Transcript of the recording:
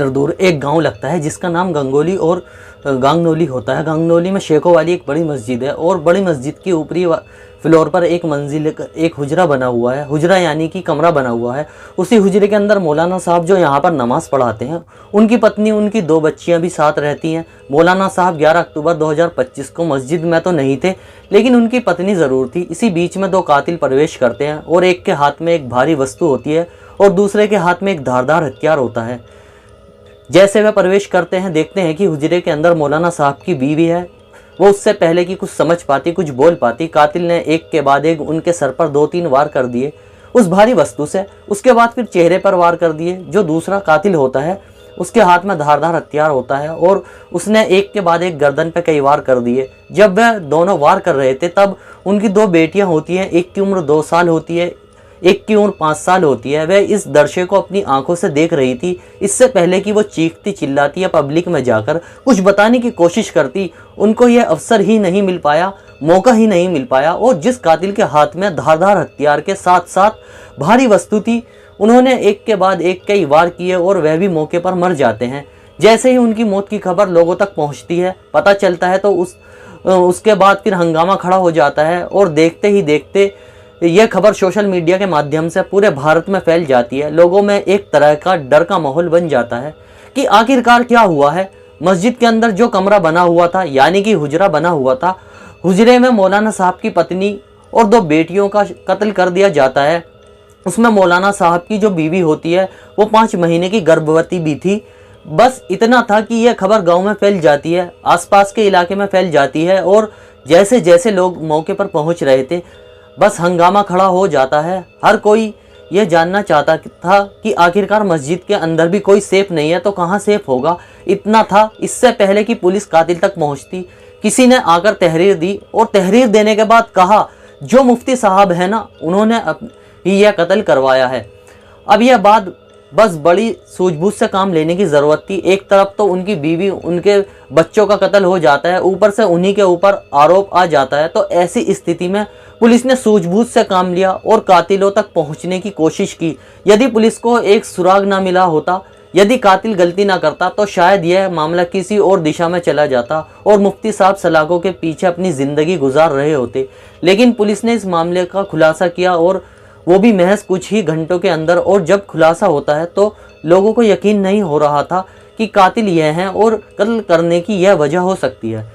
Kilometre दूर एक गांव लगता है जिसका नाम गंगोली और गांगनोली होता है। गांगनोली में शेखों वाली एक बड़ी मस्जिद है और बड़ी मस्जिद की ऊपरी फ्लोर पर एक मंजिल एक हुजरा बना हुआ है। हुजरा यानी कि कमरा बना हुआ है। उसी हुजरे के अंदर मौलाना साहब जो यहाँ पर नमाज़ पढ़ाते हैं, उनकी पत्नी, उनकी 2 बच्चियाँ भी साथ रहती हैं। मौलाना साहब 11 अक्टूबर 2025 को मस्जिद में तो नहीं थे, लेकिन उनकी पत्नी ज़रूर थी। इसी बीच में 2 कातिल प्रवेश करते हैं और एक के हाथ में एक भारी वस्तु होती है और दूसरे के हाथ में एक धारदार हथियार होता है। जैसे वह प्रवेश करते हैं, देखते हैं कि हुजरे के अंदर मौलाना साहब की बीवी है। वो उससे पहले कि कुछ समझ पाती, कुछ बोल पाती, कातिल ने एक के बाद एक उनके सर पर 2-3 वार कर दिए उस भारी वस्तु से। उसके बाद फिर चेहरे पर वार कर दिए। जो दूसरा कातिल होता है उसके हाथ में धारदार हथियार होता है और उसने एक के बाद एक गर्दन पे कई वार कर दिए। जब वह दोनों वार कर रहे थे तब उनकी 2 बेटियां होती हैं, एक की उम्र 2 साल होती है, एक की उम्र 5 साल होती है। वह इस दृश्य को अपनी आंखों से देख रही थी। इससे पहले कि वो चीखती चिल्लाती या पब्लिक में जाकर कुछ बताने की कोशिश करती, उनको यह अवसर ही नहीं मिल पाया, मौका ही नहीं मिल पाया। और जिस कातिल के हाथ में धारदार हथियार के साथ साथ भारी वस्तु थी, उन्होंने एक के बाद एक कई वार किए और वह भी मौके पर मर जाते हैं। जैसे ही उनकी मौत की खबर लोगों तक पहुंचती है, पता चलता है, तो उसके बाद फिर हंगामा खड़ा हो जाता है और देखते ही देखते यह खबर सोशल मीडिया के माध्यम से पूरे भारत में फैल जाती है। लोगों में एक तरह का डर का माहौल बन जाता है कि आखिरकार क्या हुआ है। मस्जिद के अंदर जो कमरा बना हुआ था, यानी कि हुजरा बना हुआ था, हुजरे में मौलाना साहब की पत्नी और 2 बेटियों का कत्ल कर दिया जाता है। उसमें मौलाना साहब की जो बीवी होती है वो 5 महीने की गर्भवती भी थी। बस इतना था कि यह खबर गाँव में फैल जाती है, आसपास के इलाके में फैल जाती है और जैसे जैसे लोग मौके पर पहुँच रहे थे, बस हंगामा खड़ा हो जाता है। हर कोई यह जानना चाहता था कि आखिरकार मस्जिद के अंदर भी कोई सेफ नहीं है तो कहाँ सेफ होगा। इतना था, इससे पहले कि पुलिस कातिल तक पहुंचती, किसी ने आकर तहरीर दी और तहरीर देने के बाद कहा, जो मुफ्ती साहब है ना, उन्होंने ही यह कत्ल करवाया है। अब यह बात बस बड़ी सूझबूझ से काम लेने की ज़रूरत थी। एक तरफ तो उनकी बीवी, उनके बच्चों का कत्ल हो जाता है, ऊपर से उन्हीं के ऊपर आरोप आ जाता है। तो ऐसी स्थिति में पुलिस ने सूझबूझ से काम लिया और कातिलों तक पहुंचने की कोशिश की। यदि पुलिस को एक सुराग ना मिला होता, यदि कातिल गलती ना करता, तो शायद यह मामला किसी और दिशा में चला जाता और मुफ्ती साहब सलाखों के पीछे अपनी ज़िंदगी गुजार रहे होते। लेकिन पुलिस ने इस मामले का खुलासा किया और वो भी महज कुछ ही घंटों के अंदर। और जब खुलासा होता है तो लोगों को यकीन नहीं हो रहा था कि कातिल यह हैं और कत्ल करने की यह वजह हो सकती है।